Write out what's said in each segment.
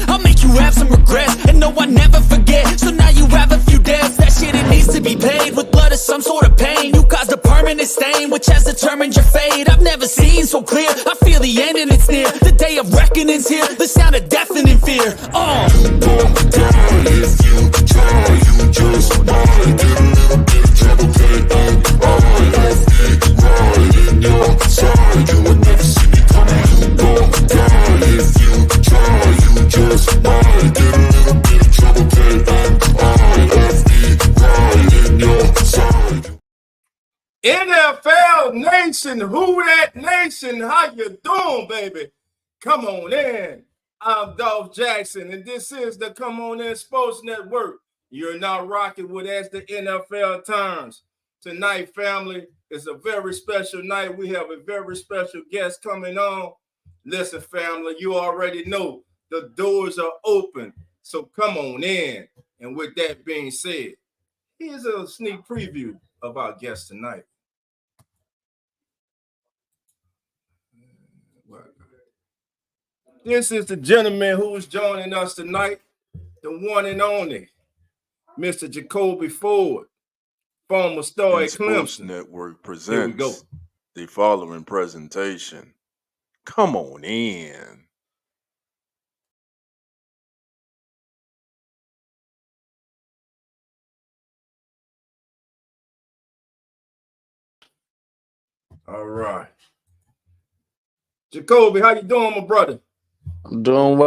I'll make you have some regrets, and no, I never forget. So now you have a few debts, that shit, it needs to be paid with blood or some sort of pain. You caused a permanent stain, which has determined your fate. I've never seen so clear, I feel the end and it's near. The day of reckoning's here, the sound of deafening fear. You won't die if you try, you just might get a little bit of trouble, pay IFE right in your side. You would never see me coming. You won't die if you try, you just might get a little bit of trouble, pay IFE right in your side. NFL Nation, who that nation? How you doing, baby? Come on in. I'm Dolph Jackson, and this is the Come On In Sports Network. You're now rocking with As the NFL Turns. Tonight, family, is a very special night. We have a very special guest coming on. Listen, family, you already know the doors are open, so come on in. And with that being said, here's a sneak preview of our guest tonight. This is the gentleman who is joining us tonight, the one and only Mr. Jacoby Ford, former star at Sports Clemson. Network presents the following presentation. Come on in. All right. Jacoby, how you doing, my brother? I'm doing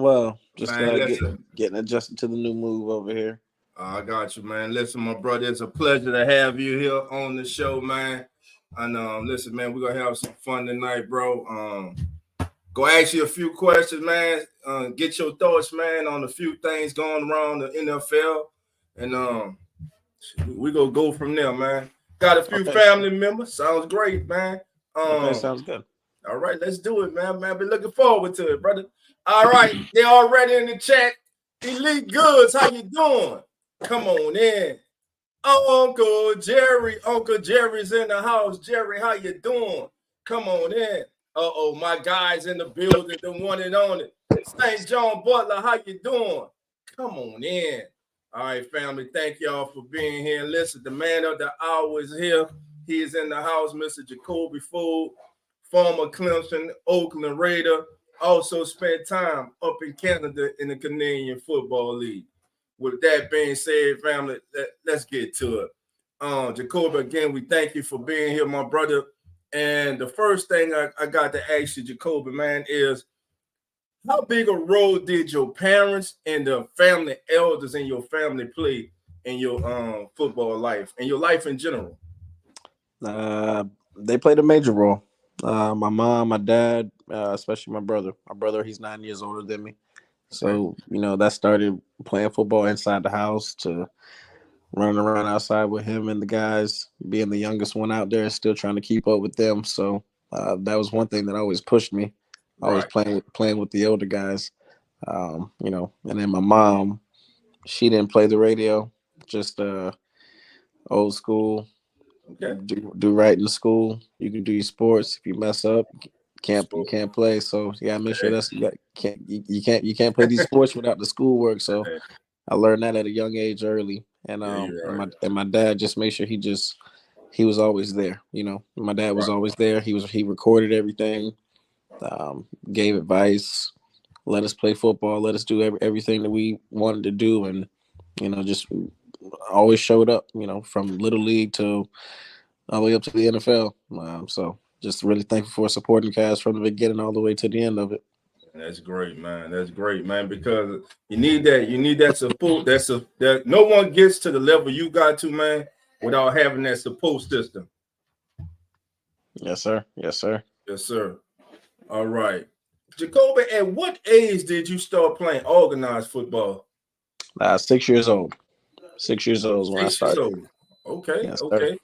well. Just Man, getting adjusted to the new move over here. I got you, man. Listen, my brother, it's a pleasure to have you here on the show, man. And listen, man, we're gonna have some fun tonight, bro. Go ask you a few questions, man. Get your thoughts, man, on a few things going around the NFL, and we gonna go from there, man. Got a few family members. Sounds great, man. Sounds good. All right, let's do it, man. I've been looking forward to it, brother. All right, they're already in the chat. Elite Goods, how you doing? Come on in. Uncle Jerry's in the house. Jerry, how you doing? Come on in. My guy's in the building, the one and only. St. John Butler, how you doing? Come on in. All right, family, thank y'all for being here. Listen, the man of the hour is here. He is in the house, Mr. Jacoby Ford, former Clemson, Oakland Raider, also spent time up in Canada in the Canadian Football League. With that being said, family, let's get to it. Jacoby, again, we thank you for being here, my brother. And the first thing I got to ask you, Jacoby, man, is how big a role did your parents and the family elders in your family play in your football life and your life in general? They played a major role. My mom, my dad, especially my brother. My brother, he's 9 years older than me. So, that started playing football inside the house to running around outside with him and the guys, being the youngest one out there, still trying to keep up with them. So that was one thing that always pushed me. I was playing with the older guys, and then my mom, she didn't play the radio, just old school. Okay. Do right in school. You can do your sports. If you mess up, you can't play. So you gotta make sure you can't play these sports without the schoolwork. So I learned that at a young age early, and my dad just made sure he was always there. My dad was always there. He recorded everything, gave advice, let us play football, let us do everything that we wanted to do, and just always showed up. From little league to all the way up to the NFL. So just really thankful for supporting cast from the beginning all the way to the end of it. That's great, man. That's great, man, because you need that support. That no one gets to the level you got to, man, without having that support system. Yes, sir. Yes, sir. Yes, sir. All right. Jacoby, at what age did you start playing organized football? 6 years old. 6 years old when I started. Okay, yes, okay. Sir.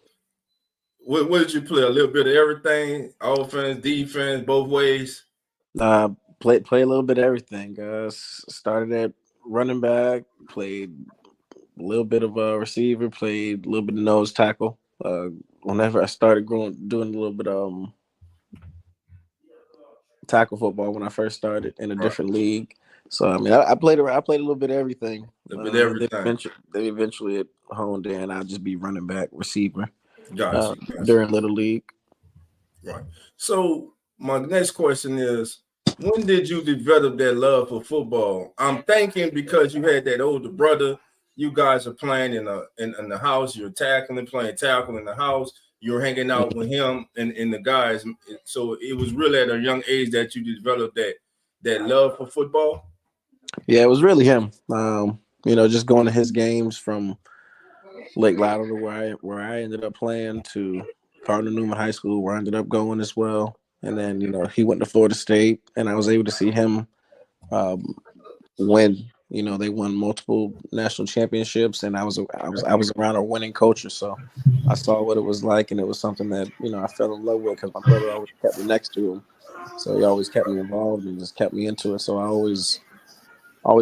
What did you play? A little bit of everything? Offense, defense, both ways? Play a little bit of everything. Started at running back, played a little bit of a receiver, played a little bit of nose tackle. Whenever I started doing a little bit of tackle football when I first started in a different league. So I mean, I played around. I played a little bit of everything. With everything. They eventually honed in. I'd just be running back, receiver Gotcha. during Little League. Right. So my next question is, when did you develop that love for football? I'm thinking because you had that older brother, you guys are playing in the house, you're playing tackle in the house, you're hanging out with him and the guys. So it was really at a young age that you developed that love for football. Yeah, it was really him. Just going to his games from Lake Loudoun, where I ended up playing, to Cardinal Newman High School, where I ended up going as well. And then he went to Florida State, and I was able to see him win. They won multiple national championships, and I was around a winning culture, so I saw what it was like, and it was something that I fell in love with because my brother always kept me next to him, so he always kept me involved and just kept me into it. So I always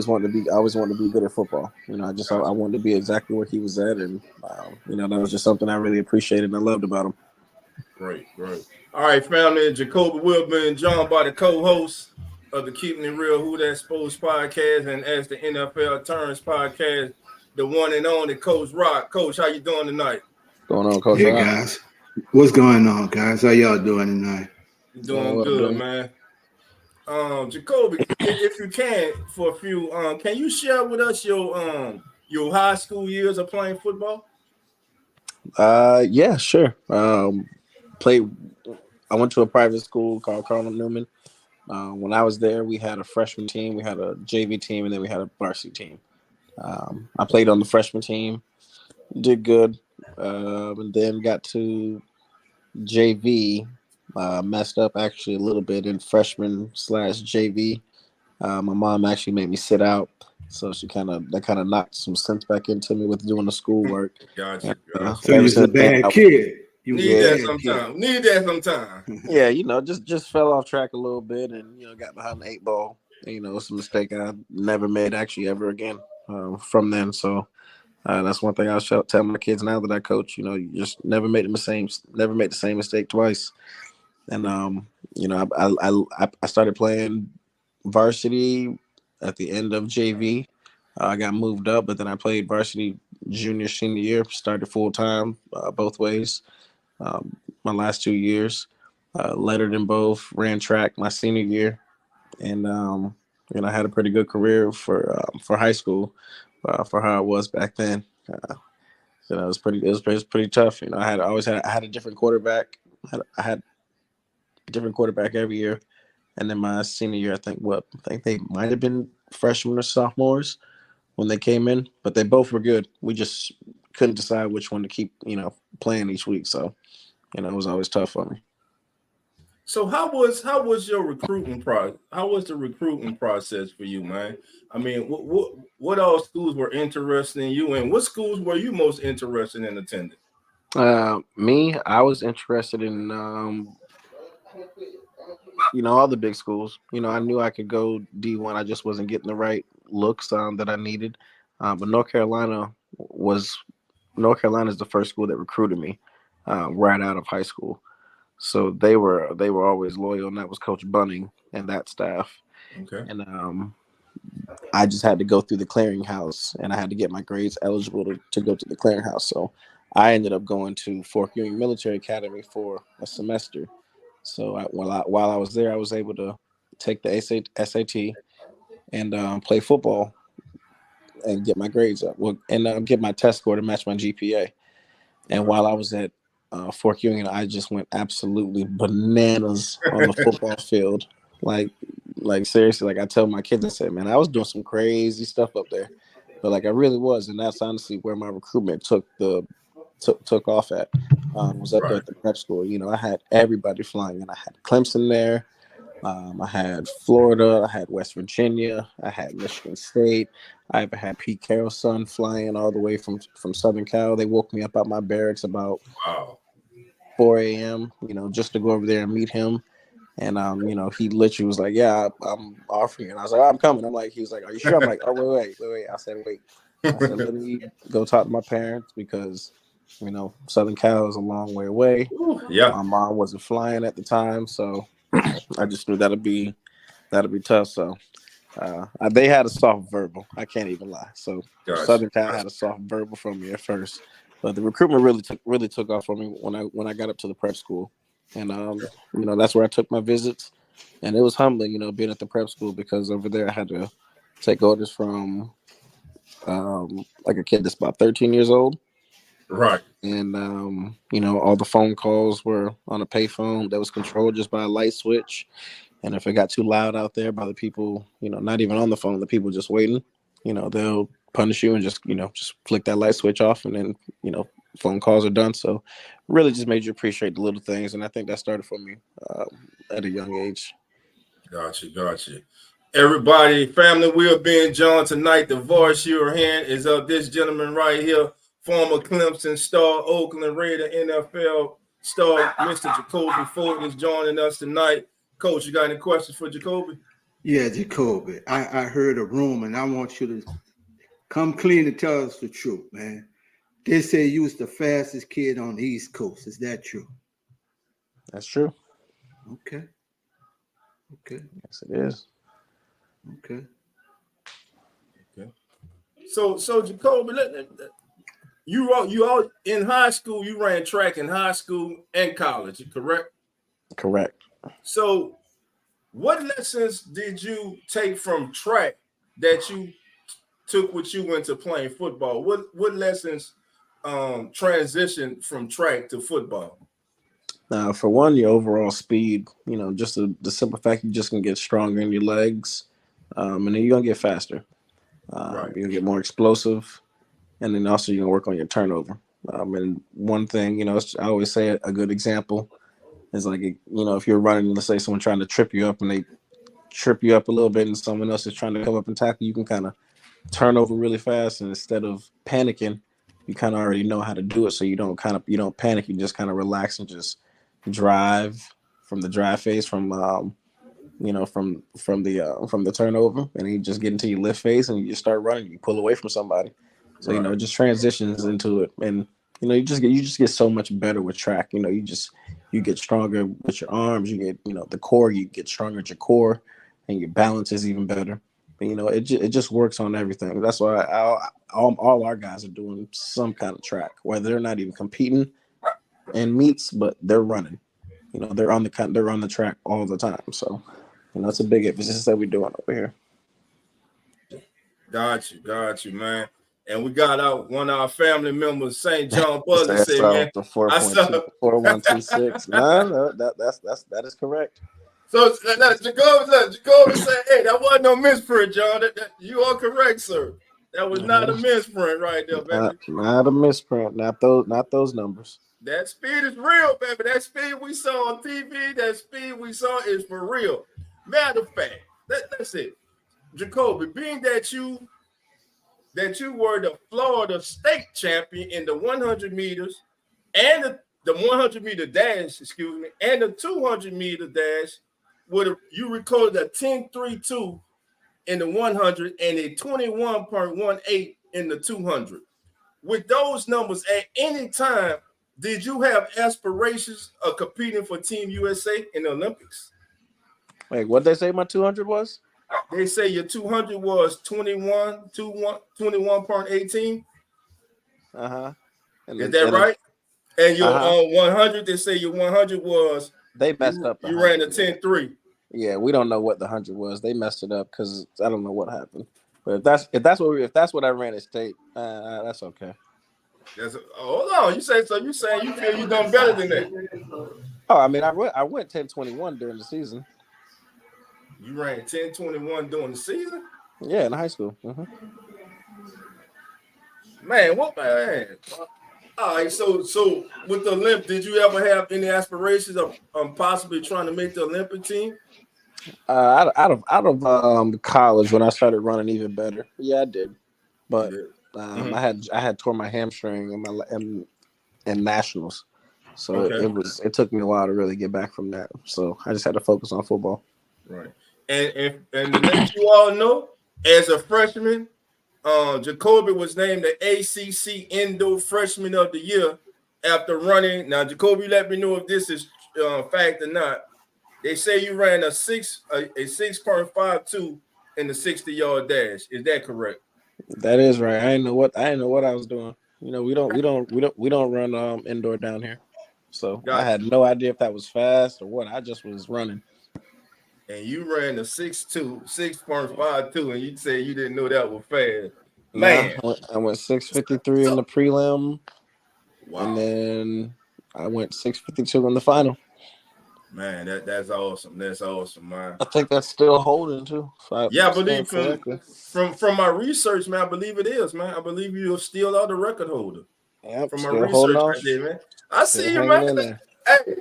wanted to be good at football. I wanted to be exactly where he was at, and that was just something I really appreciated and I loved about him. Great. All right, family. Jacoby Wilburn and John by the co-hosts of the Keeping It Real Who That Sports podcast, and as the NFL Turns podcast, the one and only Coach Rock. Coach, how you doing tonight? Going on, Coach? Hey guys, what's going on, guys? How y'all doing tonight? Doing good, man. Jacoby, if you can, for a few, can you share with us your high school years of playing football? Yeah, sure. I went to a private school called Cardinal Newman. When I was there, we had a freshman team, we had a JV team, and then we had a varsity team. I played on the freshman team, did good, and then got to JV, messed up actually a little bit in freshman/JV. My mom actually made me sit out, so that kind of knocked some sense back into me with doing the schoolwork. Gotcha. So you was a bad kid. You need that sometime. Yeah, just fell off track a little bit, and got behind the 8 ball. It's a mistake I never made actually ever again from then. So that's one thing I'll tell my kids now that I coach. You just never make the same mistake twice. And I started playing varsity at the end of JV. I got moved up, but then I played varsity junior, senior year, started full time both ways. My last 2 years, lettered in both, ran track my senior year, and I had a pretty good career for high school for how it was back then. It was pretty tough. I had a different quarterback. I had a different quarterback every year, and then my senior year, I think they might have been freshmen or sophomores when they came in, but they both were good. We just couldn't decide which one to keep, playing each week. So, it was always tough for me. So how was your recruiting process? How was the recruiting process for you, man? I mean, what all schools were interested in you, and what schools were you most interested in attending? Me, I was interested in all the big schools. I knew I could go D1. I just wasn't getting the right looks that I needed. But North Carolina is the first school that recruited me right out of high school. So they were always loyal, and that was Coach Bunning and that staff. Okay. And I just had to go through the clearinghouse, and I had to get my grades eligible to go to the clearinghouse. So I ended up going to Fort Ewing Military Academy for a semester. So while I was there, I was able to take the SAT and play football and get my grades up. And get my test score to match my GPA. And while I was at Fort Ewing, I just went absolutely bananas on the football field. Like seriously, like I tell my kids, I said, man, I was doing some crazy stuff up there, but I really was, and that's honestly where my recruitment took off at. Was up there at the prep school. I had everybody flying, and I had Clemson there. I had Florida, I had West Virginia, I had Michigan State. I even had Pete Carroll's son flying all the way from Southern Cal. They woke me up out my barracks about 4 a.m., just to go over there and meet him. And, he literally was like, yeah, I'm offering it. And I was like, oh, I'm coming. He was like, are you sure? I'm like, oh, wait. I said, wait. I said, let me go talk to my parents because, Southern Cal is a long way away. Yeah. My mom wasn't flying at the time. So I just knew that'd be tough. So They had a soft verbal. I can't even lie. So Gotcha. Southern Cal had a soft verbal from me at first, but the recruitment really took off for me when I got up to the prep school, and that's where I took my visits, and it was humbling, being at the prep school, because over there I had to take orders from like a kid that's about 13 years old. Right. And all the phone calls were on a payphone that was controlled just by a light switch. And if it got too loud out there by the people, not even on the phone, the people just waiting, they'll punish you and just flick that light switch off, and then, phone calls are done. So really just made you appreciate the little things. And I think that started for me at a young age. Gotcha. Everybody, family, we are being joined tonight. The voice you're hearing is of this gentleman right here, former Clemson star, Oakland Raider, NFL star, Mr. Jacoby Fulton is joining us tonight. Coach, you got any questions for Jacoby? Yeah, Jacoby. I heard a rumor, and I want you to come clean and tell us the truth, man. They say you was the fastest kid on the East Coast. Is that true? That's true. Okay. Yes, it is. Okay. So Jacoby, you all in high school, you ran track in high school and college, correct? Correct. So what lessons did you take from track that you took with you into playing football? What lessons transitioned from track to football? For one, your overall speed, just the simple fact you just can get stronger in your legs, and then you're going to get faster. Right. You're going to get more explosive, and then also you're going to work on your turnover. And one thing, I always say a good example is like, if you're running, let's say someone trying to trip you up and they trip you up a little bit and someone else is trying to come up and tackle, you can kind of turn over really fast. And instead of panicking, you kind of already know how to do it. So you don't panic. You just kind of relax and just drive from the drive phase from the turnover, and you just get into your lift phase and you just start running. You pull away from somebody. So, right. It just transitions into it. And, you just get so much better with track. You get stronger with your arms, you get, the core, you get stronger at your core, and your balance is even better. But, it just works on everything. That's why all our guys are doing some kind of track, whether they're not even competing in meets, but they're running. They're on the track all the time. So, it's a big emphasis that we're doing over here. Got you, man. And we got one of our family members, St. John Buzzer, say, man, the 4.4126. No, that is correct. So Jacoby said, "Hey, that wasn't no misprint, John. You are correct, sir. That was not a misprint right there, baby. Not a misprint. Not those numbers. That speed is real, baby. That speed we saw on TV, that speed we saw is for real. Matter of fact, that's it. Jacoby, being that you were the Florida state champion in the 100 meters and the 100 meter dash, and the 200 meter dash, you recorded a 10.32 in the 100 and a 21.18 in the 200. With those numbers, at any time, did you have aspirations of competing for Team USA in the Olympics? Wait, what they say my 200 was? They say your 200 was 21.18. Uh-huh. Is that right? And your 100, they say your 100 was, they messed up. You ran a 10.3. Yeah, we don't know what the 100 was. They messed it up because I don't know what happened. But if that's what I ran at state, that's okay. Hold on, you saying you feel you done better than that? Oh, I mean, I went 10.21 during the season. You ran 10.21 during the season? Yeah, in high school. Mm-hmm. Man, what man? All right, so with the Olymp, did you ever have any aspirations of possibly trying to make the Olympic team? Out of college, when I started running even better, yeah, I did. But I had tore my hamstring in nationals, so it took me a while to really get back from that. So I just had to focus on football. Right, and to let you all know, as a freshman, Jacoby was named the ACC Indo Freshman of the Year after running. Now, Jacoby, let me know if this is fact or not. They say you ran a 6.52 in the 60-yard dash. Is that correct? That is right. I didn't know what I was doing. We don't run indoor down here, so I Gotcha. had no idea if that was fast or what. I just was running. And you ran the 6.2, 6.52, and you say you didn't know that was fast. Nah, Man. I went 6:53 in the prelim, Wow. and then I went 6:52 in the final. Man, that's awesome. That's awesome, man. I think that's still holding too. Yeah, I believe from my research, man, I believe it is, man. I believe you still are the record holder. Yep, From my still holding research on. right there, man. I Still see you, hanging man. in there. Hey,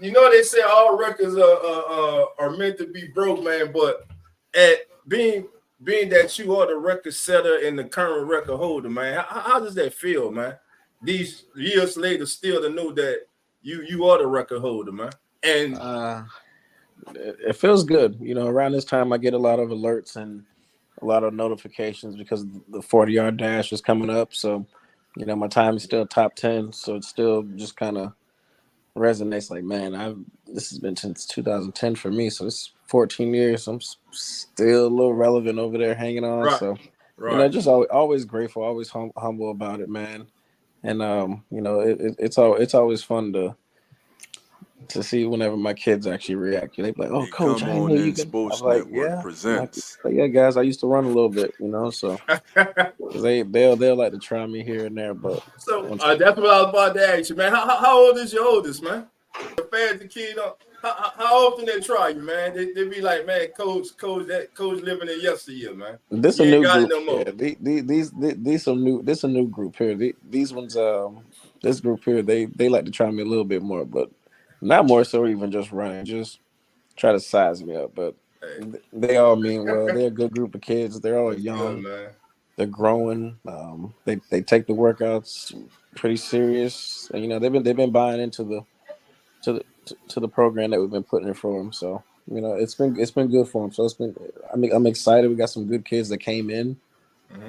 you know they say all records are meant to be broke, man. But at being that you are the record setter and the current record holder, man, how does that feel, man? These years later, still to know that you are the record holder, man. And it feels good. Around this time I get a lot of alerts and a lot of notifications because the 40-yard dash is coming up. So, my time is still top 10. So it still just kind of resonates like, man, this has been since 2010 for me. So it's 14 years. So I'm still a little relevant over there hanging on. right, So, right. just always grateful, always humble about it, man. And, it's always fun to see whenever my kids actually react. They be like, "Oh, coach, Come I didn't on know you in can." Sports I'm like, Network "Yeah." I'm like, presents. yeah, guys, I used to run a little bit, so they'll like to try me here and there, but So that's what I was about to ask you, man. How old is your oldest, man? The fans, the kid, how often they try you, man? They be like, man, coach living in yesteryear, man. this You a ain't new got it group. no more. Yeah, these a new group here. These ones, this group here, they like to try me a little bit more, but not more so even just running, just try to size me up. But Hey, they all mean well. They're a good group of kids. They're all that's good, young. man. They're growing. They take the workouts pretty serious. And, they've been buying into the program that we've been putting in for them. So it's been good for them. So I'm excited. We got some good kids that came in.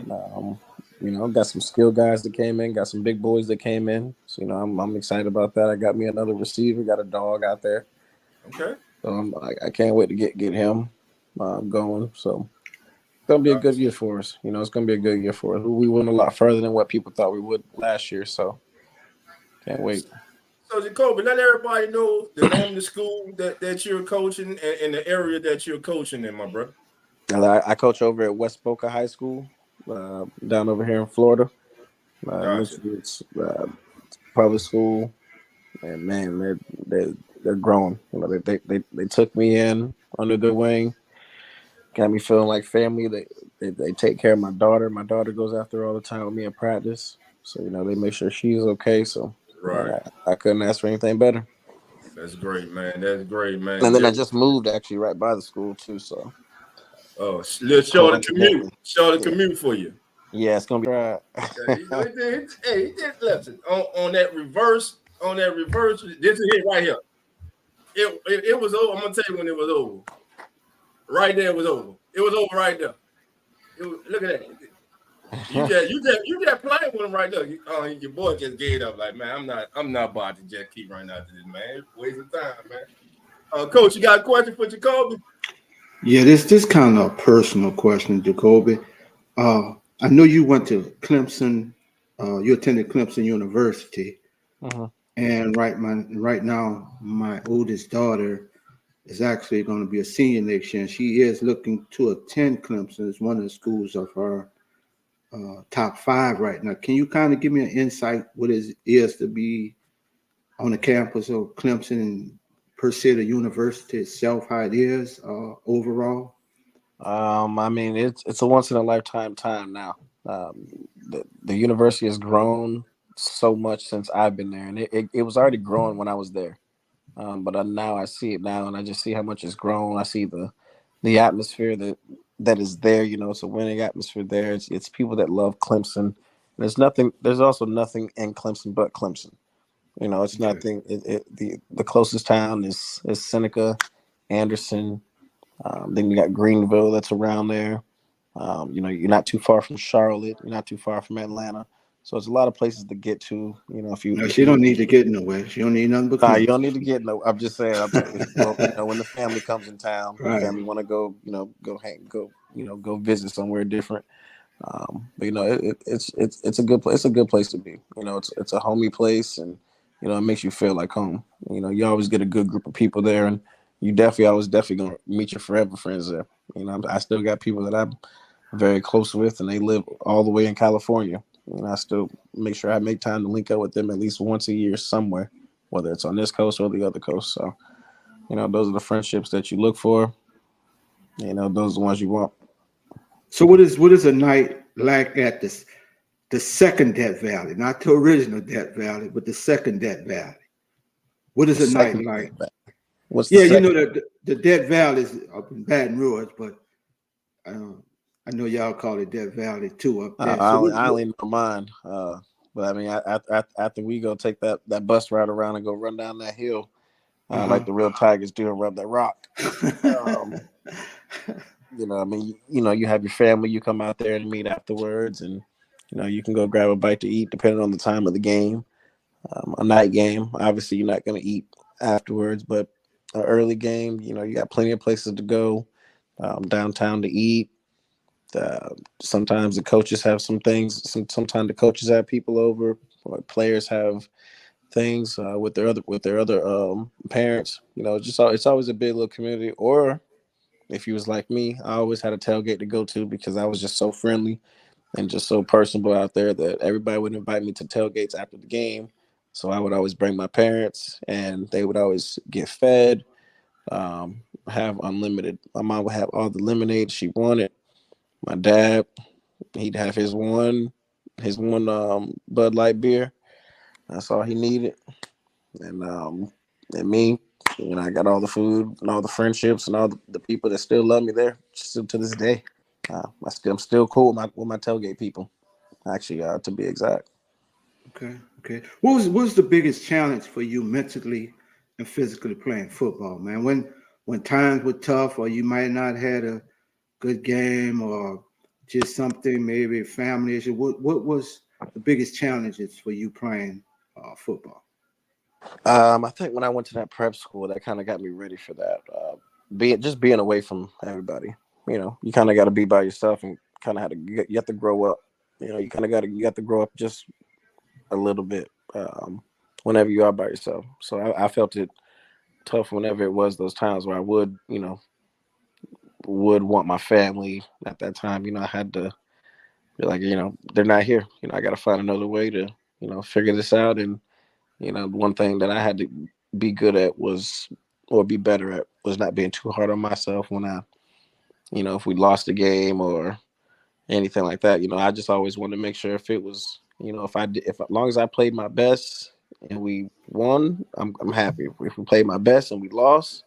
Got some skilled guys that came in. Got some big boys that came in. So I'm excited about that. I got me another receiver. Got a dog out there. Okay. So I can't wait to get him going. So. It's gonna be a good year for us. It's gonna be a good year for us. We went a lot further than what people thought we would last year, so can't wait. So Jacoby, let everybody know the name of the school that you're coaching and the area that you're coaching in, my brother. I coach over at West Boca High School, down over here in Florida. Gotcha. It's public school, and man, they're growing. They took me in under their wing, got me feeling like family. They take care of my daughter. My daughter goes after her all the time with me in practice. So, they make sure she's okay. So, Right. man, I couldn't ask for anything better. That's great, man. That's great, man. And then I just moved actually right by the school too. So, Little shorter commute. Shorter commute for you. Yeah, it's gonna be right. He did listen on that reverse. This is it right here. It was over. I'm gonna tell you when it was over. Right there, it was over. It was over right there. Look at that. You just playing with him right there. Your boy just gave up. Like, man, I'm not about to just keep running after this, man. Waste of time, man. Coach, you got a question for Jacoby? Yeah, this kind of a personal question, Jacoby. I know you went to Clemson. You attended Clemson University, and right now, my oldest daughter is actually going to be a senior next year, and she is looking to attend Clemson. It's one of the schools of her top 5 right now. Can you kind of give me an insight what it is to be on the campus of Clemson and per se the university itself, how it is overall? I mean, it's a once in a lifetime time now. The university has grown so much since I've been there, and it was already growing when I was there. But now I see it now, and I just see how much it's grown. I see the atmosphere that is there. It's a winning atmosphere there. It's people that love Clemson. There's also nothing in Clemson but Clemson. It's nothing. The closest town is Seneca, Anderson. Then you got Greenville that's around there. You're not too far from Charlotte. You're not too far from Atlanta. So it's a lot of places to get to. She don't need to get nowhere. She don't need nothing but you don't need to get no. I'm just saying. When the family comes in town, right. the family want to go go visit somewhere different. But it's a good place. It's a good place to be. It's a homey place, and it makes you feel like home. You always get a good group of people there, and I was definitely gonna meet your forever friends there. I still got people that I'm very close with, and they live all the way in California. I still make sure I make time to link up with them at least once a year somewhere, whether it's on this coast or the other coast. So, those are the friendships that you look for. Those are the ones you want. So what is a night like at the second Death Valley, not the original Death Valley, but the second Death Valley? What is a night like? What's the second? that the Death Valley is up in Baton Rouge, but I know y'all call it Death Valley too up there. I only know mine. But I mean, after we go take that bus ride around and go run down that hill, like the real Tigers do and rub that rock. You have your family. You come out there and meet afterwards, and you can go grab a bite to eat depending on the time of the game. A night game, obviously, you're not going to eat afterwards, but an early game, you got plenty of places to go downtown to eat. Sometimes the coaches have some things. Sometimes the coaches have people over, or players have things with their other parents. It's always a big little community. Or if you was like me, I always had a tailgate to go to because I was just so friendly and just so personable out there that everybody would invite me to tailgates after the game. So I would always bring my parents, and they would always get fed, have unlimited. My mom would have all the lemonade she wanted. My dad, he'd have his one Bud Light beer. That's all he needed. And me, I got all the food and all the friendships and all the people that still love me there still to this day. I'm still cool with my tailgate people, actually, to be exact. Okay. What was the biggest challenge for you mentally and physically playing football, man? When times were tough, or you might not had a good game, or just something, maybe a family issue. What was the biggest challenges for you playing football? I think when I went to that prep school, that kind of got me ready for that. Being away from everybody. You kind of got to be by yourself, and kind of you have to grow up. You have to grow up just a little bit whenever you are by yourself. So I felt it tough whenever it was those times where I would want my family at that time. I had to be like, they're not here. I got to find another way to, figure this out. And, one thing that I had to be good at be better at was not being too hard on myself when if we lost a game or anything like that. I just always wanted to make sure if it was, if as long as I played my best and we won, I'm happy. If we played my best and we lost,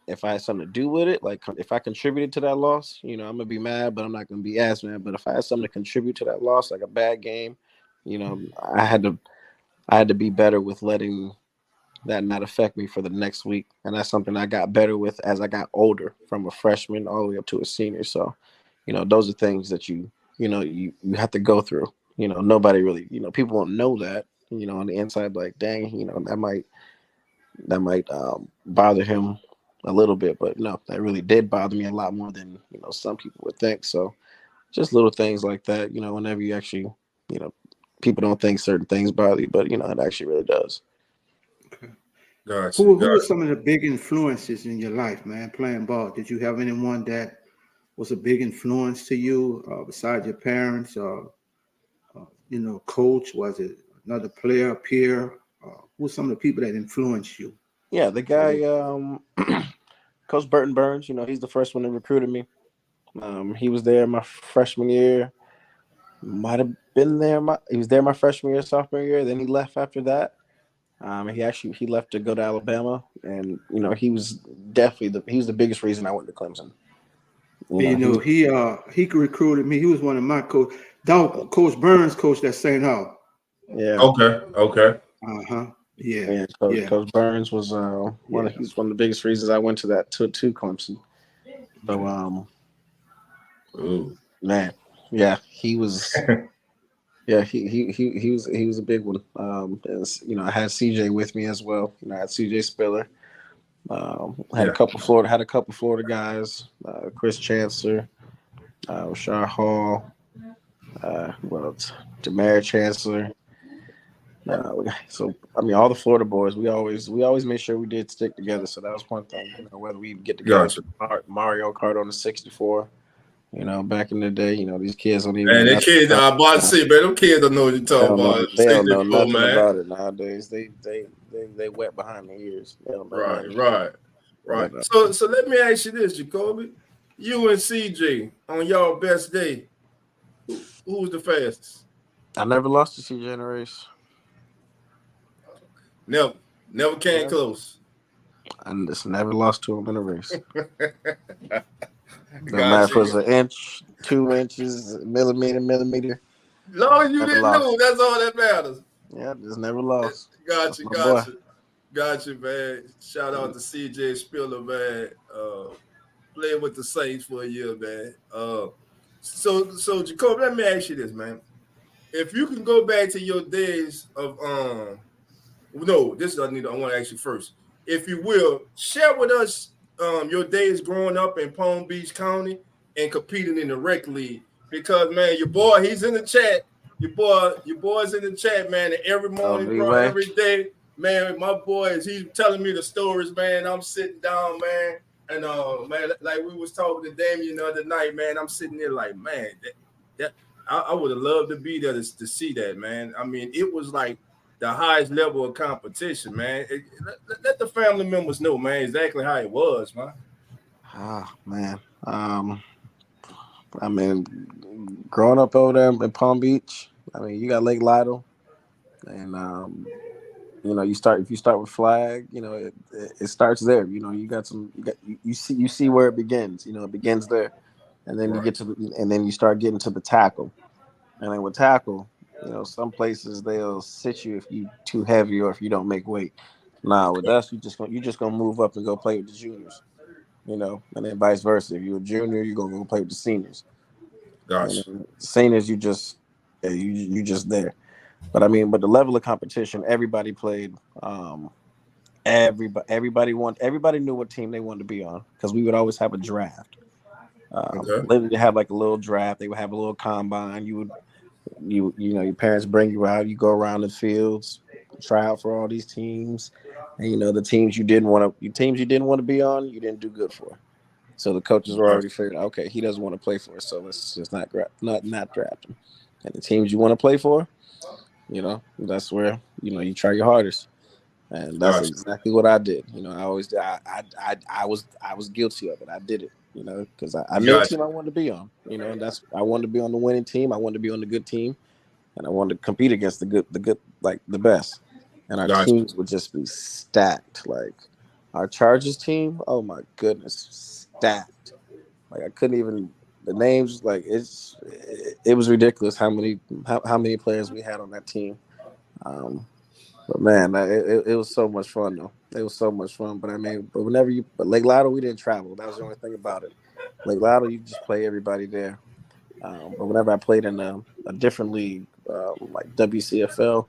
if I had something to do with it, like if I contributed to that loss, I'm gonna be mad, but I'm not gonna be as mad. But if I had something to contribute to that loss, like a bad game, I had to be better with letting that not affect me for the next week. And that's something I got better with as I got older, from a freshman all the way up to a senior. So, those are things that you have to go through. Nobody really, people won't know that, on the inside, like, dang, that might bother him a little bit, but no, that really did bother me a lot more than, some people would think. So just little things like that, whenever you actually, people don't think certain things bother you, but, it actually really does. Okay. Gotcha. Who were some of the big influences in your life, man, playing ball? Did you have anyone that was a big influence to you besides your parents, or, coach? Was it another player, peer? Who were some of the people that influenced you? Yeah, the guy, Coach Burton Burns, he's the first one that recruited me. He was there my freshman year. Might have been there. He was there my freshman year, sophomore year. Then he left after that. He left to go to Alabama, and he was definitely he was the biggest reason I went to Clemson. He recruited me. He was one of my coach. Coach Burns coached at St. Hall. Yeah. Okay. Yeah. Coach Burns was he's one of the biggest reasons I went to Clemson. So man, yeah, he was. Yeah, he was a big one. I had CJ with me as well. I had CJ Spiller. Had a couple Florida guys, Chris Chancellor, Rashard Hall, what else? Jameer Chancellor. So I mean, all the Florida boys, we always made sure we did stick together. So that was one thing. You know, whether we get together, Gotcha. Mario Kart on the 64. You know, back in the day, you know, these kids don't even Man, know that nothing kid, about I'm about to it. say, man, them kids don't know what you're talking about. They don't know 64, nothing man. about it nowadays. They wet behind the ears. They don't know nothing. Right. But, So let me ask you this, Jacoby. You and CJ on y'all best day, who was the fastest? I never lost to CJ in a race. Never came close. I just never lost to him in a race. No matter if it Gotcha. was an inch, 2 inches, millimeter. Long as you Never didn't lost. lose, that's all that matters. Yeah, just never lost. Gotcha, My boy. Gotcha, man. Shout out to CJ Spiller, man. Playing with the Saints for a year, man. So Jacob, let me ask you this, man. If you can go back to your days of no, this I want to ask you first. If you will, share with us your days growing up in Palm Beach County and competing in the rec league. Because man, your boy, he's in the chat. Your boy's in the chat, man. And every morning, bro, every day, man, my boy he's telling me the stories, man. I'm sitting down, man. And man, like we was talking to Damien the other night, man. I'm sitting there like, man, I would have loved to be there to see that, man. I mean, it was like the highest level of competition, man. Let the family members know, man, exactly how it was, man. Man. I mean, growing up over there in Palm Beach, I mean, you got Lake Lytle, and you know, if you start with Flag, you know, it starts there. You know, you see where it begins. You know, it begins there, and then you get to and then you start getting to the tackle, and then with tackle, you know, some places they'll sit you if you too heavy or if you don't make weight. Nah, with us, you just gonna move up and go play with the juniors. You know, and then vice versa. If you're a junior, you're gonna go play with the seniors. Gotcha. And seniors, you just there. But I mean, but the level of competition, everybody played. Everybody knew what team they wanted to be on because we would always have a draft. They have like a little draft. They would have a little combine. You know, your parents bring you out. You go around the fields, try out for all these teams, and you know the teams you didn't want to be on, you didn't do good for. So the coaches were already figured, okay, he doesn't want to play for us, so let's just not draft him. And the teams you want to play for, you know, that's where you try your hardest, and that's exactly what I did. You know, I always did. I was guilty of it. I did it, you know, because I knew a team I wanted to be on. You know, and I wanted to be on the winning team. I wanted to be on the good team, and I wanted to compete against the good, like the best. And our teams would just be stacked. Like our Chargers team, oh my goodness, stacked. Like I couldn't even the names. Like it was ridiculous how many players we had on that team. But man, it was so much fun though. It was so much fun. But I mean, but Lake Lytle, we didn't travel. That was the only thing about it. Lake Lytle, you just play everybody there. But whenever I played in a different league, like WCFL,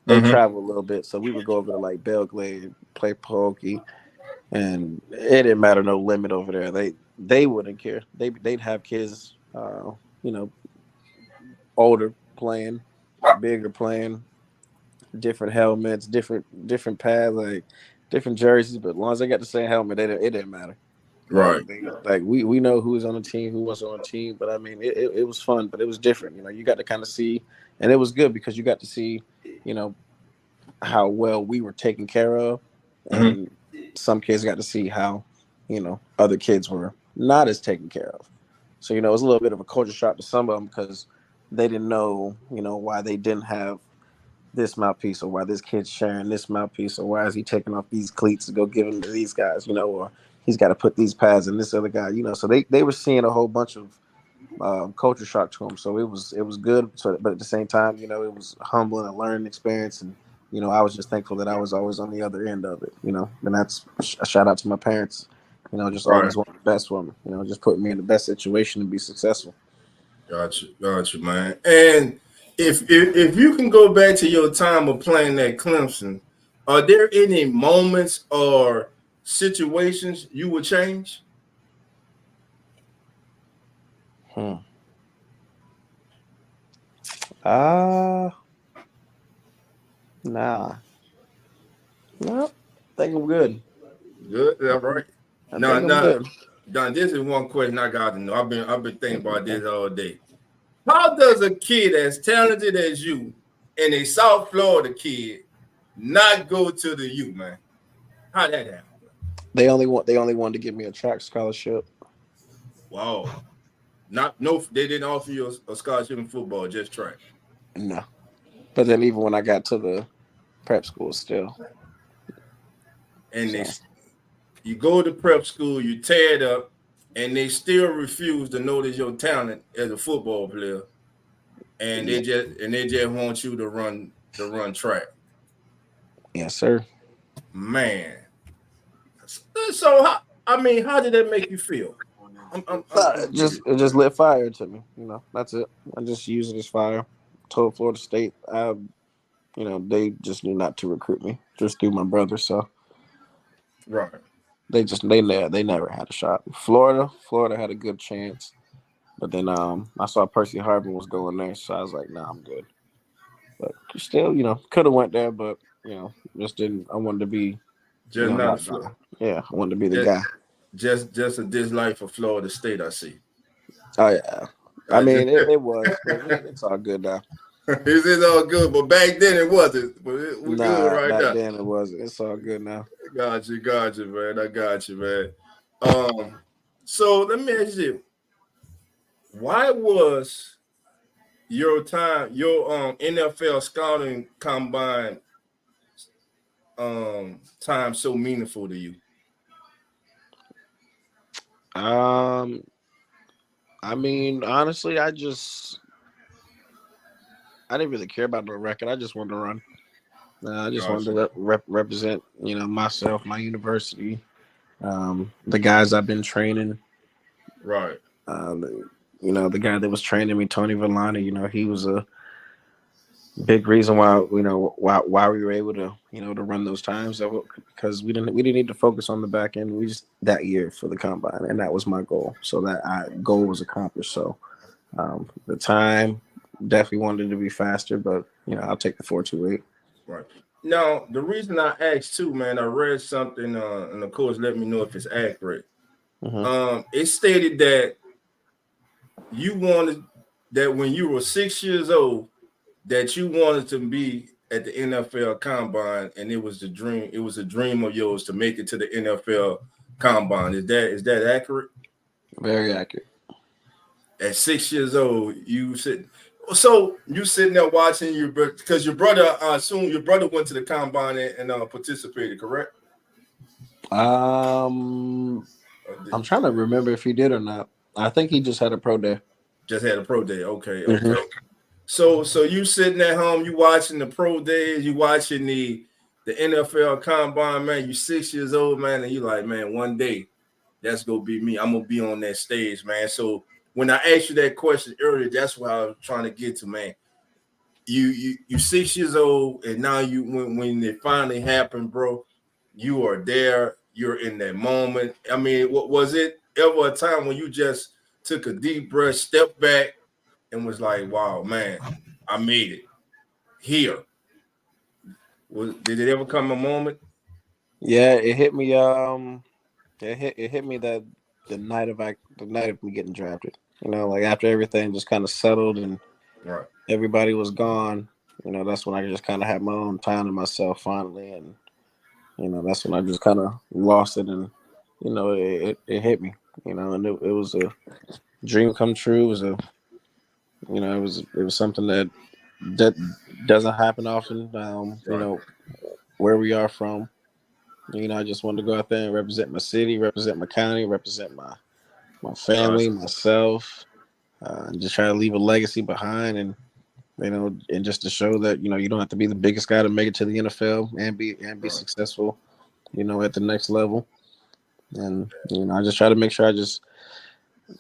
they travel a little bit. So we would go over to like Belgrade, play pokey, and it didn't matter, no limit over there. They wouldn't care. They'd have kids, you know, older playing, bigger playing, different helmets, different pads, like different jerseys. But as long as they got the same helmet, it didn't matter. Right. Like we know who was on the team, who wasn't on the team. But I mean, it was fun, but it was different. You know, you got to kind of see, and it was good because you got to see, you know, how well we were taken care of, and some kids got to see how, you know, other kids were not as taken care of. So you know, it was a little bit of a culture shock to some of them because they didn't know, you know, why they didn't have this mouthpiece, or why this kid's sharing this mouthpiece, or why is he taking off these cleats to go give them to these guys, you know, or he's got to put these pads in this other guy, you know. So they were seeing a whole bunch of culture shock to them. So it was good. So, but at the same time, you know, it was humbling and learning experience, and you know, I was just thankful that I was always on the other end of it, you know. And that's a shout out to my parents, you know, just always wanting the best for me, you know, just putting me in the best situation to be successful. Gotcha, man. And if you can go back to your time of playing at Clemson, are there any moments or situations you would change? Nah. No, I think I'm good. Good, all right. I Now, think I'm good. Don, this is one question I got to know. I've been thinking about this all day. How does a kid as talented as you and a South Florida kid not go to the U, man? How that happen? They only wanted to give me a track scholarship. Wow. They didn't offer you a scholarship in football, just track. No. But then even when I got to the prep school still. And you go to prep school, you tear it up, and they still refuse to notice your talent as a football player. And they just want you to run track. Yes, sir. Man. So how did that make you feel? It just lit fire to me. That's it. I just use it as fire. Told Florida State, they just knew not to recruit me just through my brother. So, right. They never had a shot. Florida had a good chance, but then I saw Percy Harvin was going there, so I was like, nah, I'm good. But still, could have went there, but just didn't. I wanted to be just not Florida. Yeah, I wanted to be the guy. Just a dislike for Florida State, I see. Oh yeah, I mean it was, but it's all good now. It's all good, but back then it wasn't. But we're good right now. Back then it wasn't. It's all good now. Got you, man. I got you, man. So let me ask you, why was your NFL scouting combine time so meaningful to you? I mean, honestly, I didn't really care about the record. I just wanted to run. I just wanted to represent, myself, my university, the guys I've been training. Right. The guy that was training me, Tony Villani, he was a big reason why we were able to, to run those times, because we didn't need to focus on the back end. We just that year for the combine, and that was my goal. So that goal was accomplished. So the time definitely wanted to be faster, but I'll take the 4.28. Right. Now, the reason I asked too, man, I read something, and of course, let me know if it's accurate. Mm-hmm. It stated that you wanted that when you were 6 years old, that you wanted to be at the NFL Combine, and it was the dream. It was a dream of yours to make it to the NFL Combine. Is that accurate? Very accurate. At 6 years old, you sitting there watching your brother, because your brother, I assume your brother went to the Combine and participated, correct? I'm trying to remember if he did or not. I think he just had a pro day. Just had a pro day. Okay. Mm-hmm. So you sitting at home, you watching the pro days, you watching the NFL Combine, man. You 6 years old, man, and you like, man, one day that's gonna be me. I'm gonna be on that stage, man. So when I asked you that question earlier, that's what I was trying to get to, man. You 6 years old, and now when it finally happened, bro, you are there. You're in that moment. I mean, was it ever a time when you just took a deep breath, stepped back, and was like, wow, man, I made it here? Did it ever come a moment? Yeah, it hit me. It hit me that the night of me getting drafted. Like after everything just kind of settled and everybody was gone. That's when I just kind of had my own time to myself finally, and that's when I just kind of lost it, and it hit me. And it was a dream come true. It was it was something that doesn't happen often. Where we are from. I just wanted to go out there and represent my city, represent my county, represent my family, myself, and just try to leave a legacy behind, and and just to show that you don't have to be the biggest guy to make it to the NFL and be successful, at the next level. And I just try to make sure I just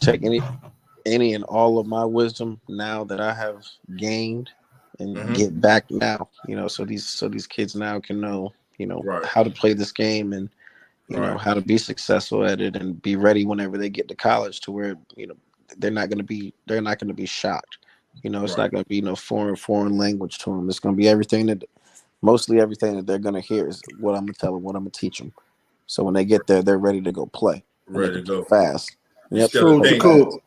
take any and all of my wisdom now that I have gained and get back now, so these kids now can know, how to play this game and, how to be successful at it and be ready whenever they get to college, to where, they're not going to be shocked. It's Right. not going to be no foreign language to them. It's going to be mostly everything that they're going to hear is what I'm going to tell them, what I'm going to teach them. So when they get there, they're ready to go play. And they Ready can to go. play fast. Yep. Instead of thinking.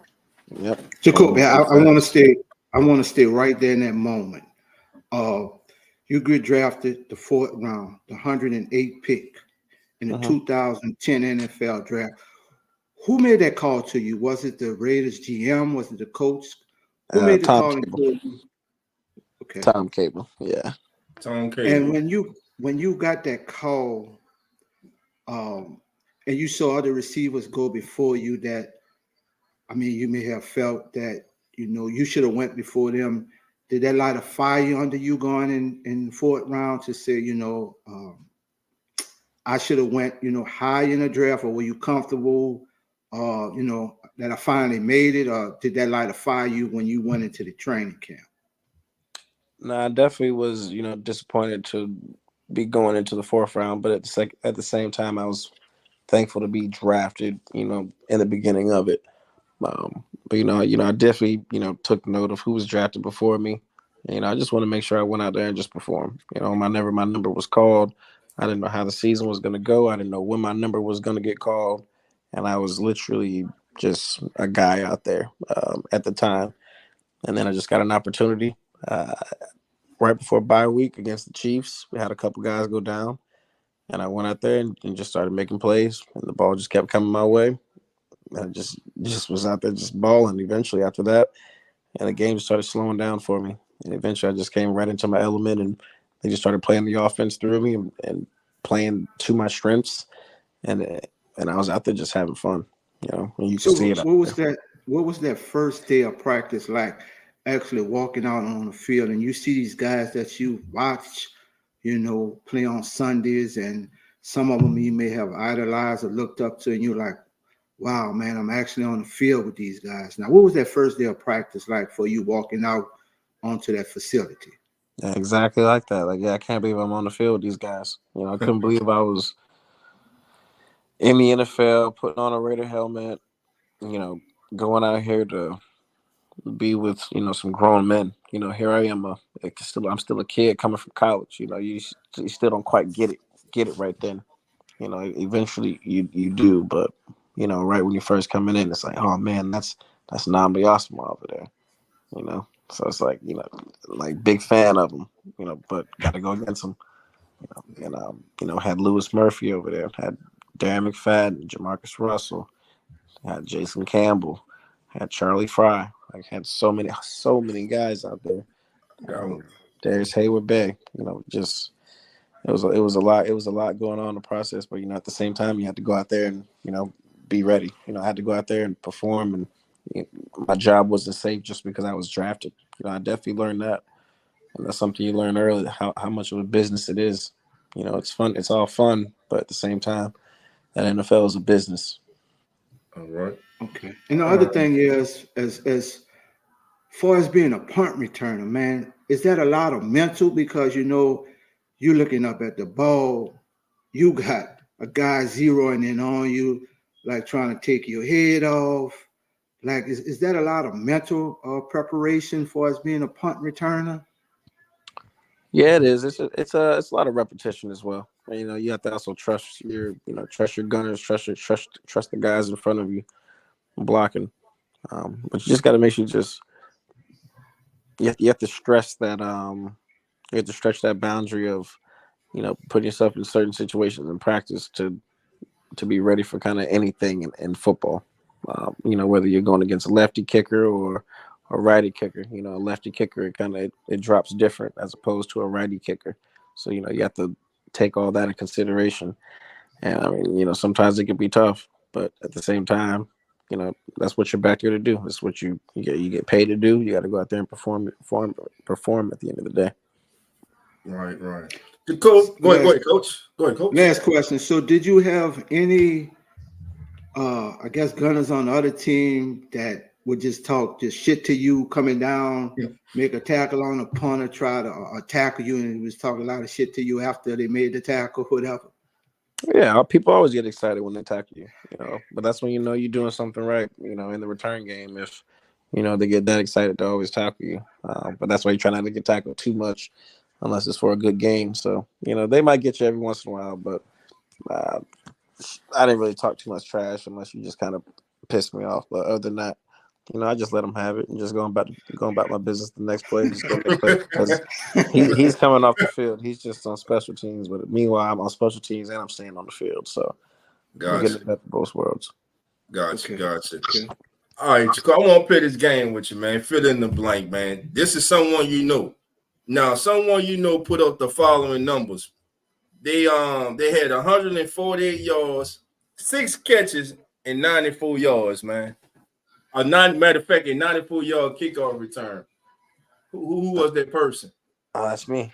Yep. Jacoby, I want to stay. I want to stay right there in that moment. You get drafted the 4th round, the 108th pick in the 2010 NFL draft. Who made that call to you? Was it the Raiders GM? Was it the coach? Who made the Tom call Cable. to you? Okay. Tom Cable. Yeah. Tom Cable. And when you got that call, and you saw other receivers go before you, that you may have felt that you should have went before them. Did that light a fire under you going in the 4th round to say, I should have went, high in the draft, or were you comfortable, that I finally made it, or did that light a fire you when you went into the training camp? No, I definitely was, disappointed to be going into the 4th round, but at the same time, I was thankful to be drafted, in the beginning of it. But I definitely, took note of who was drafted before me. I just want to make sure I went out there and just performed. My number was called. I didn't know how the season was going to go. I didn't know when my number was going to get called, and I was literally just a guy out there at the time. And then I just got an opportunity right before bye week against the Chiefs. We had a couple guys go down, and I went out there and just started making plays, and the ball just kept coming my way. I just was out there just balling eventually after that. And the game started slowing down for me. And eventually I just came right into my element, and they just started playing the offense through me and playing to my strengths. And I was out there just having fun, and you can see it. What was that first day of practice like, actually walking out on the field and you see these guys that you watch, play on Sundays, and some of them you may have idolized or looked up to, and you're like, wow, man, I'm actually on the field with these guys. Now, what was that first day of practice like for you walking out onto that facility? Yeah, exactly like that. Like, I can't believe I'm on the field with these guys. I couldn't believe I was in the NFL, putting on a Raider helmet, going out here to be with, some grown men. Here I am, I'm still a kid coming from college. You still don't quite get it right then. Eventually you do, but right when you're first coming in, it's like, oh man, that's Nambi Osama over there. So it's like, like big fan of him, but got to go against him. And had Lewis Murphy over there, had Darren McFadden, Jamarcus Russell, had Jason Campbell, had Charlie Fry. Like, had so many guys out there. Darius Hayward Bay, just it was a lot. It was a lot going on in the process, but at the same time, you had to go out there and be ready. I had to go out there and perform, and my job wasn't safe just because I was drafted. I definitely learned that, and that's something you learn early, how much of a business it is. It's fun. It's all fun, but at the same time, that NFL is a business. All right. Okay. And the other thing is, as far as being a punt returner, man, is that a lot of mental? Because you're looking up at the ball, you got a guy zeroing in on you, like trying to take your head off. Like, is that a lot of mental preparation for us being a punt returner? Yeah, it is. It's a lot of repetition as well. You have to also trust your gunners, trust the guys in front of you blocking. But you just got to make sure you have to stress that you have to stretch that boundary of putting yourself in certain situations in practice to be ready for kind of anything in football. Whether you're going against a lefty kicker or a righty kicker. A lefty kicker, it drops different as opposed to a righty kicker. So you have to take all that in consideration. And sometimes it can be tough, but at the same time, that's what you're back here to do. That's what you get paid to do. You got to go out there and perform at the end of the day. Right. Go ahead, Coach. Last question. So did you have any, I guess, gunners on the other team that would just talk shit to you coming down, make a tackle on a punter, try to tackle you, and was talking a lot of shit to you after they made the tackle, whatever? Yeah, people always get excited when they tackle you, but that's when you're doing something right, in the return game. If, they get that excited to always tackle you. But that's why you try not to get tackled too much unless it's for a good game. So, they might get you every once in a while, but uh, I didn't really talk too much trash unless you just kind of pissed me off. But other than that, I just let him have it and just going about my business. The next play, just go next play because he's coming off the field. He's just on special teams, but meanwhile, I'm on special teams and I'm staying on the field. So we're getting the best of both worlds. Gotcha. All right, Jacob, I want to play this game with you, man. Fill in the blank, man. This is someone you know. Now, someone you know put up the following numbers. They had 148 yards, 6 catches, and 94 yards, man. Matter of fact, a 94-yard kickoff return. Who was that person? Oh, that's me.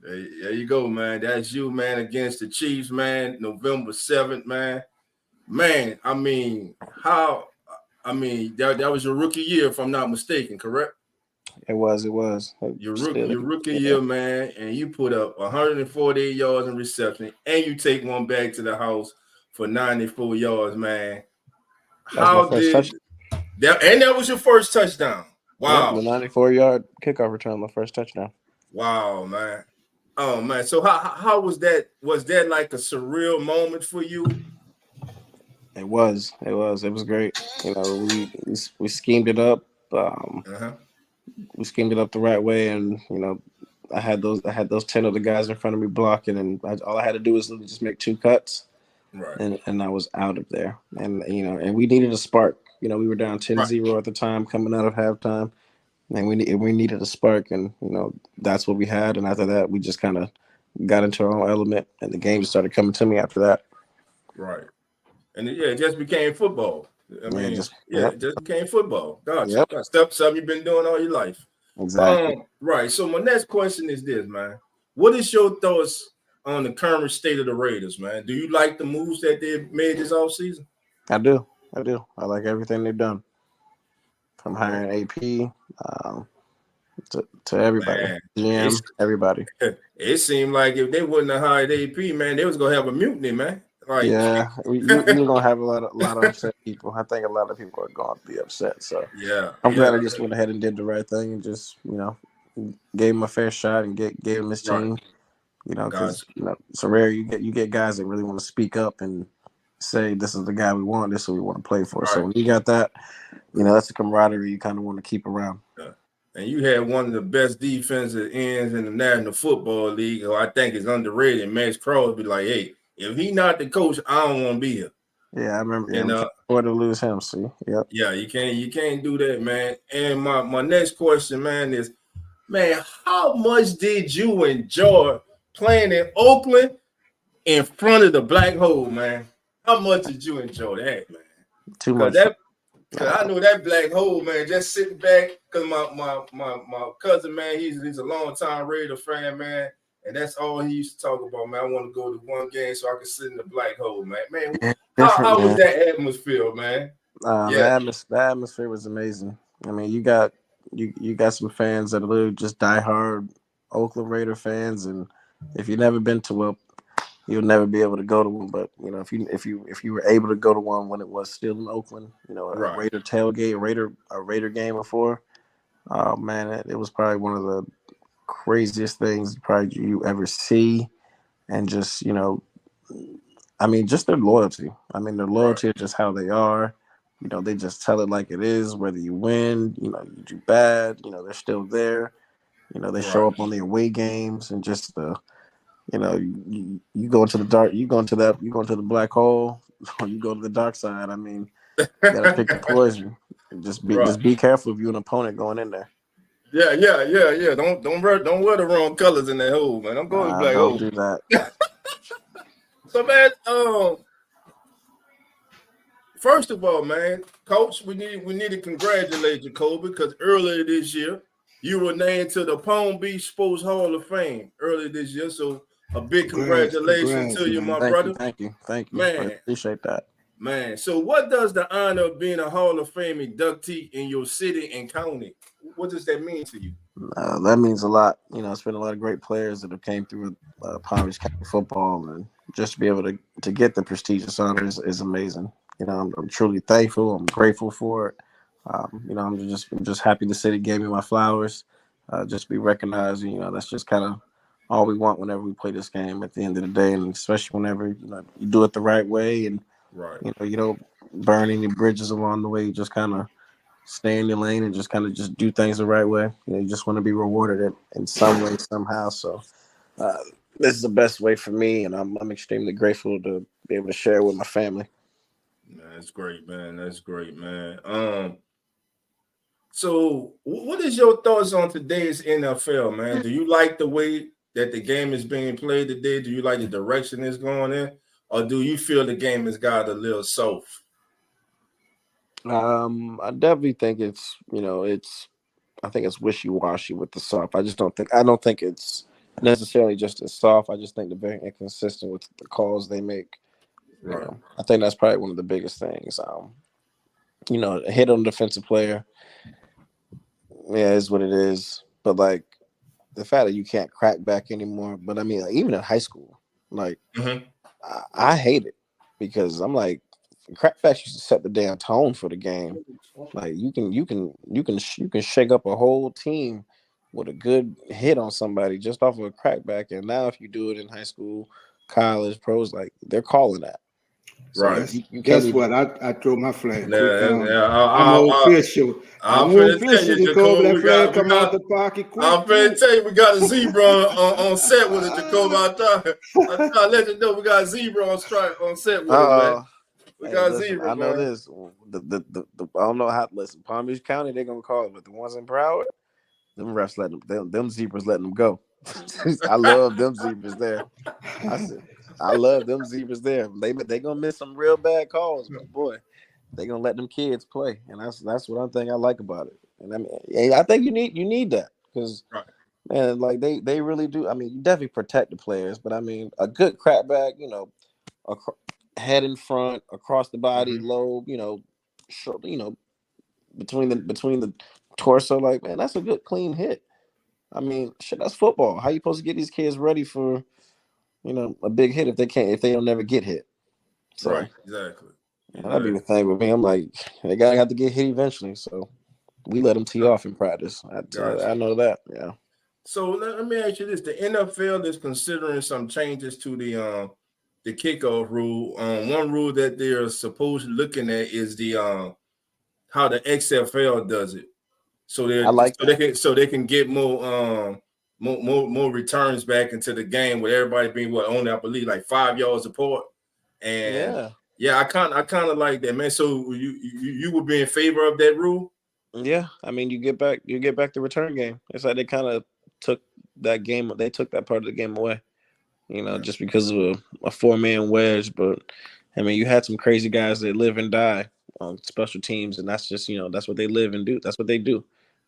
There you go, man. That's you, man, against the Chiefs, man. November 7th, man. Man, I mean, that was your rookie year, if I'm not mistaken, correct? It was. Your rookie year, man, and you put up 148 yards in reception, and you take one back to the house for 94 yards, man. How did that? And that was your first touchdown. Wow, yep, the 94-yard kickoff return, my first touchdown. Wow, man. Oh man. So how was that? Was that like a surreal moment for you? It was great. We schemed it up. We schemed it up the right way, and I had those 10 other guys in front of me blocking, and all I had to do was just make 2 cuts, right? And I was out of there. And and we needed a spark. We were down 10-0 at the time, coming out of halftime, and we needed a spark, and that's what we had. And after that, we just kind of got into our own element, and the game just started coming to me after that. Right. And it just became football. It just became football. Gotcha. Yep. That's something you've been doing all your life. Exactly. Right. So my next question is this, man. What is your thoughts on the current state of the Raiders, man? Do you like the moves that they made this offseason? I do. I like everything they've done. From hiring AP to everybody. Man, GM, everybody. It seemed like if they wouldn't have hired AP, man, they was gonna have a mutiny, man. Like, yeah, you're gonna have a lot of upset people. I think a lot of people are going to be upset. So I'm glad I just went ahead and did the right thing and just gave him a fair shot and gave him his team. Because it's rare you get guys that really want to speak up and say this is the guy we want, this is what we want to play for. Right. So when you got that, that's a camaraderie you kind of want to keep around. Yeah. And you had one of the best defensive ends in the National Football League, who I think is underrated. Max Crosby, like, hey, if he not the coach, I don't want to be here. Yeah, I remember. And can't afford to lose him. See, yep. Yeah, you can't do that, man. And my next question, man, is, man, how much did you enjoy playing in Oakland in front of the black hole, man? How much did you enjoy that, man? Too much. Cause I know that black hole, man, just sitting back. Cause my cousin, man, he's a longtime Raider fan, man. And that's all he used to talk about, man. I want to go to one game so I can sit in the black hole, man. Man, how was that atmosphere, man? The atmosphere was amazing. I mean, you got some fans that are literally just diehard Oakland Raider fans, and if you've never been to one, you'll never be able to go to one. But if you were able to go to one when it was still in Oakland, a Raider tailgate, a Raider game before, man, it was probably one of the craziest things probably you ever see. And just just their loyalty. I mean, their loyalty is just how they are. They just tell it like it is, whether you win, you do bad, they're still there. They show up on the away games, and just the you go into the dark, you go into the black hole, or you go to the dark side. I mean, you gotta pick the poison. Just be careful if you're an opponent going in there. Yeah. Don't wear the wrong colors in that hole, man. I'm going to black hole. Don't do that. So, man, first of all, man, Coach, we need to congratulate Jacoby, because earlier this year you were named to the Palm Beach Sports Hall of Fame earlier this year. So a big congratulations to you, my brother. Thank you, man. I appreciate that, man. So, what does the honor of being a Hall of Fame inductee in your city and county, what does that mean to you? That means a lot. It's been a lot of great players that have came through Palm Beach County football, and just to be able to get the prestigious honor is amazing. You know, I'm truly thankful. I'm grateful for it. You know, I'm just happy the city gave me my flowers. Just be recognized. You know, that's just kind of all we want whenever we play this game at the end of the day, and especially whenever you do it the right way, and you don't burn any bridges along the way. You just kind of stay in your lane and just kind of just do things the right way. You know, you just want to be rewarded in some way, somehow. So this is the best way for me, and I'm extremely grateful to be able to share it with my family. That's great, man. That's great, man. So what is your thoughts on today's NFL, man? Do you like the way that the game is being played today? Do you like the direction it's going in? Or do you feel the game has got a little soft? I definitely think I think it's wishy-washy with the soft. I don't think it's necessarily just as soft. I just think they're very inconsistent with the calls they make. You know, I think that's probably one of the biggest things. You know, a hit on a defensive player, yeah, is what it is. But like the fact that you can't crack back anymore. But I mean, like, even in high school, like I hate it because I'm like, crackbacks used to set the damn tone for the game. Like you can shake up a whole team with a good hit on somebody just off of a crackback. And now if you do it in high school, college, pros, like they're calling that. So Right. You Guess what? I throw my flag. I'm I'm official. I'm finna tell official, you, Jacoby. That Jacoby, flag come out the pocket quick. I'm finna tell you, we got a zebra on set with it, Jacoby. I try to let you know we got a zebra on set with it, man. We got a zebra, I know man. this. I don't know how. Listen, Palm Beach County, they're gonna call it, but the ones in Broward, them refs letting them zebras letting them go. I love them zebras there. I love them zebras there. They gonna miss some real bad calls, but boy, they gonna let them kids play, and that's what I like about it. And I mean, I think you need that because man, like they really do. I mean, you definitely protect the players, but I mean, a good crackback, you know, head in front, across the body, low, you know, short, you know, between the torso, like man, that's a good clean hit. I mean, shit, that's football. How you supposed to get these kids ready for, you know, a big hit if they don't never get hit? So, exactly. That'd be the thing with me. I'm like, they gotta have to get hit eventually. So we let them tee off in practice. I know that. Yeah. So let me ask you this: the NFL is considering some changes to the kickoff rule. One rule that they're supposedly looking at is the how the XFL does it. So they can get more returns back into the game with everybody being only I believe like 5 yards apart. And I kind of like that, man. So you would be in favor of that rule? Yeah, I mean you get back the return game. It's like they kind of took that game. They took that part of the game away, you know, just because of a 4-man wedge. But I mean, you had some crazy guys that live and die on special teams, and that's just, you know, that's what they live and do. That's what they do.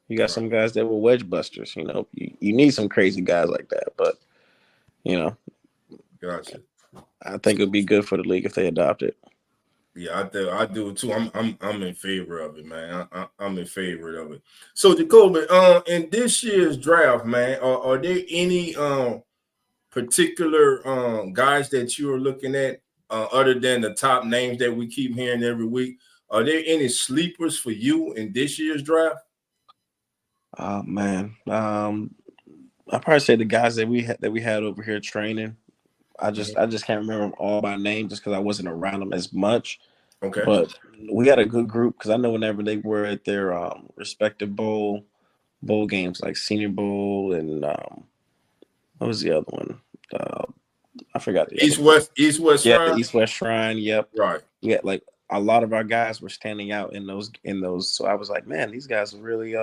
You got some guys that were wedge busters. You know, you need some crazy guys like that. But you know, gotcha. I think it'd be good for the league if they adopt it. Yeah, I do too. I'm in favor of it, man. I'm in favor of it. So Jacoby, in this year's draft, man, are there any particular guys that you are looking at other than the top names that we keep hearing every week? Are there any sleepers for you in this year's draft? Oh man, I'd probably say the guys that we had over here training. I just can't remember them all by name just because I wasn't around them as much. Okay. But we had a good group because I know whenever they were at their respective bowl games, like Senior Bowl and what was the other one? I forgot the East West Shrine. The East West Shrine. Yep. Right. Yeah, like a lot of our guys were standing out in those. So I was like, man, these guys are really.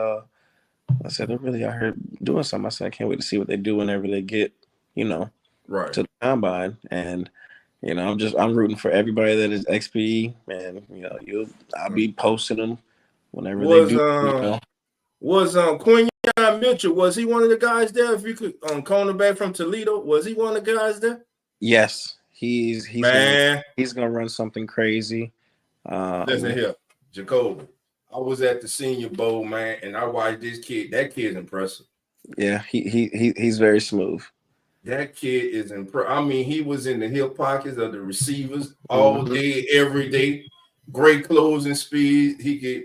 I said they're really out here doing something. I said I can't wait to see what they do whenever they get, you know, to the combine. And you know, I'm rooting for everybody that is XPE, and you know, I'll be posting them whenever they do. You know. Was Quinyon Mitchell, was he one of the guys there? If you could, cornerback from Toledo, was he one of the guys there? Yes, he's gonna run something crazy. Listen here, Jacoby. I was at the Senior Bowl, man, and I watched this kid. That kid's impressive. Yeah, he's very smooth. That kid is I mean, he was in the hip pockets of the receivers all day, every day. Great closing speed. He could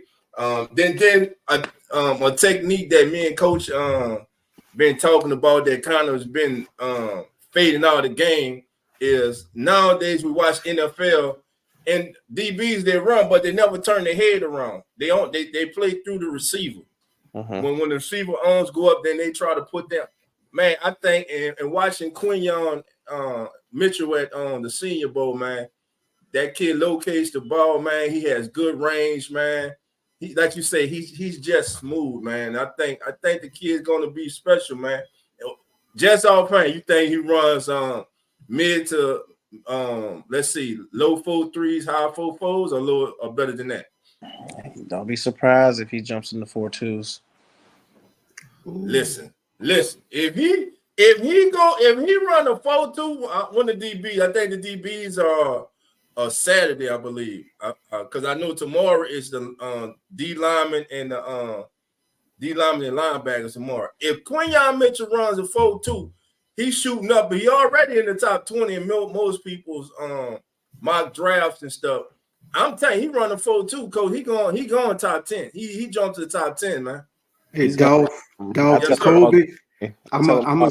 then a technique that me and Coach been talking about that kind of has been fading out of the game is nowadays we watch NFL and DBs they run, but they never turn their head around. They play through the receiver. When the receiver arms go up, then they try to put them. Man, I think and watching Quinyon Mitchell at the Senior Bowl, man, that kid locates the ball, man. He has good range, man. He, like you say, he's just smooth, man. I think the kid's gonna be special, man. Just off hand, you think he runs mid to let's see, low 4.3s, high 4.4s, or low or better than that? Don't be surprised if he jumps into 4.2s. Listen. If he run a 4.2, one of the DBs, I think the DBs are Saturday, I believe, because I know tomorrow is the D lineman and the D lineman and linebackers tomorrow. If Quinyon Mitchell runs a 4.2, he's shooting up, but he already in the top 20 in most people's mock drafts and stuff. I'm telling you, he run a 4.2, Coach. He going top 10. He jumped to the top 10, man. Hey, Dolph, Jacoby, I'm gonna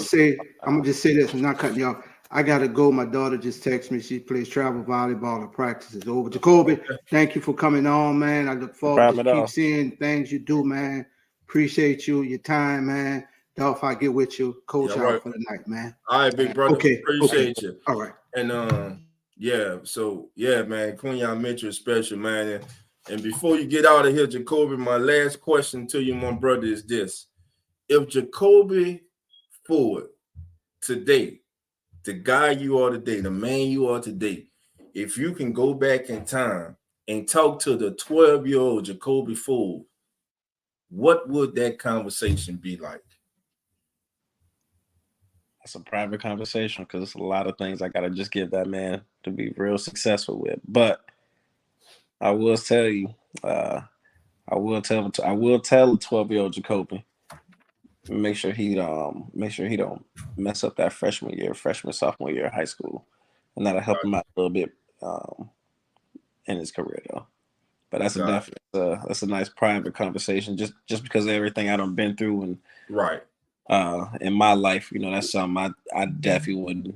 just say this and not cutting you off. I gotta go. My daughter just texted me. She plays travel volleyball. Her practice is over. Jacoby, thank you for coming on, man. I look forward to keep seeing things you do, man. Appreciate your time, man. Dolph, I get with you. Coach out for the night, man. All right, big brother. Okay. Appreciate you. All right. And yeah, so yeah, man, Quinyon Mitchell is special, man. And before you get out of here, Jacoby, my last question to you, my brother, is this. If Jacoby Ford today, the guy you are today, the man you are today, if you can go back in time and talk to the 12-year-old Jacoby Ford, what would that conversation be like? It's a private conversation because it's a lot of things I got to just give that man to be real successful with. But I will tell you, I will tell the 12-year-old Jacoby, make sure he don't mess up that sophomore year of high school, and that'll help him out a little bit in his career though. But that's that's a nice private conversation just because of everything I done been through and in my life, that's something I definitely wouldn't,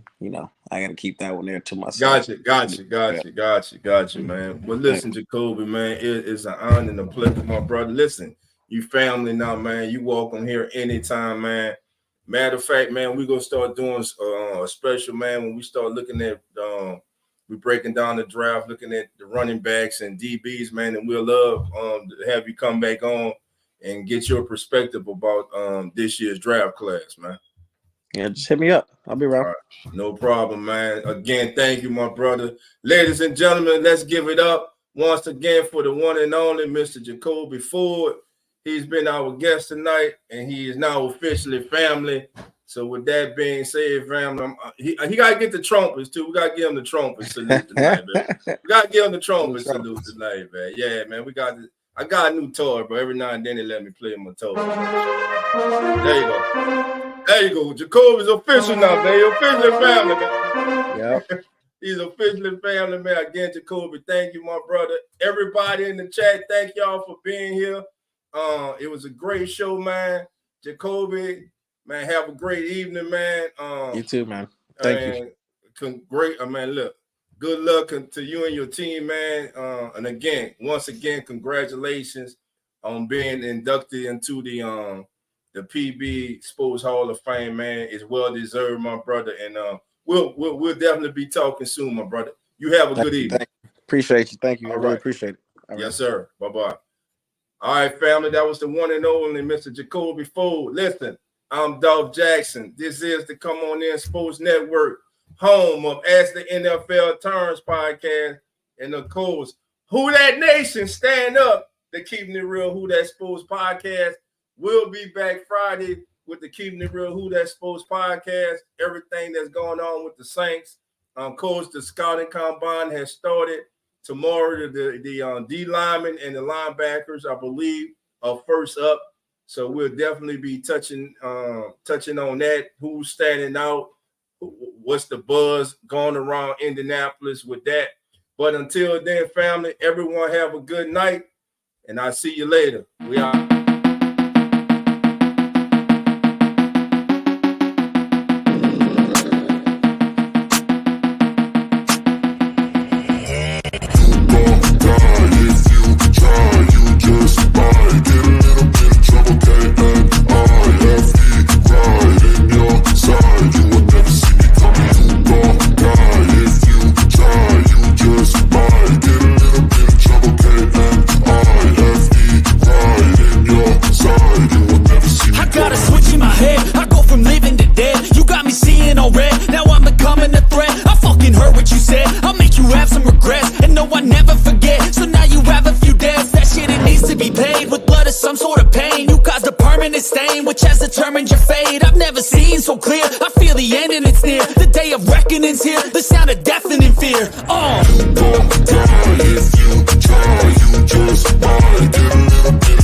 I got to keep that one there to myself. Got you, man. Well, listen, Jacoby, man, it is an honor and a pleasure, my brother. Listen, you family now, man. You welcome here anytime, man. Matter of fact, man, we're going to start doing a special, man, when we start looking at, we're breaking down the draft, looking at the running backs and DBs, man, and we'll love to have you come back on and get your perspective about this year's draft class, man. Yeah, just hit me up. I'll be around. Right. No problem, man. Again, thank you, my brother. Ladies and gentlemen, let's give it up once again for the one and only Mr. Jacoby Ford. He's been our guest tonight, and he is now officially family. So with that being said, family, he got to get the trumpets, too. We got to give him the trumpet salute tonight, man. We got to give him the trumpet salute tonight, man. Yeah, man, I got a new toy, bro. Every now and then they let me play my toy. There you go. Jacoby's official now, man. You're officially family, man. Yep. He's officially family, man. Again, Jacoby, thank you, my brother. Everybody in the chat, thank y'all for being here. It was a great show, man. Jacoby, man, have a great evening, man. You too, man. Thank you. Great, man. Look, good luck to you and your team, man. And again, once again, congratulations on being inducted into the PB Sports Hall of Fame, man. It's well deserved, my brother. And we'll definitely be talking soon, my brother. You have a good evening. Appreciate you. Thank you. All I really appreciate it. Yes, sir. Bye-bye. All right, family. That was the one and only Mr. Jacoby Ford. Listen, I'm Dolph Jackson. This is the Come On In Sports Network, home of As the NFL Turns podcast. And of course, Who That Nation, stand up. The Keeping It Real Who That Sports podcast. We'll be back Friday with the Keeping It Real Who That Sports podcast. Everything that's going on with the Saints. Of course, the scouting combine has started. Tomorrow, the D linemen and the linebackers, I believe, are first up. So we'll definitely be touching on that. Who's standing out? what's the buzz going around Indianapolis with that. But until then, family, everyone have a good night, and I'll see you later. We are. Which has determined your fate. I've never seen so clear. I feel the end and it's near. The day of reckoning's here. The sound of deafening fear. You gon' die if you try. You just might get a little bit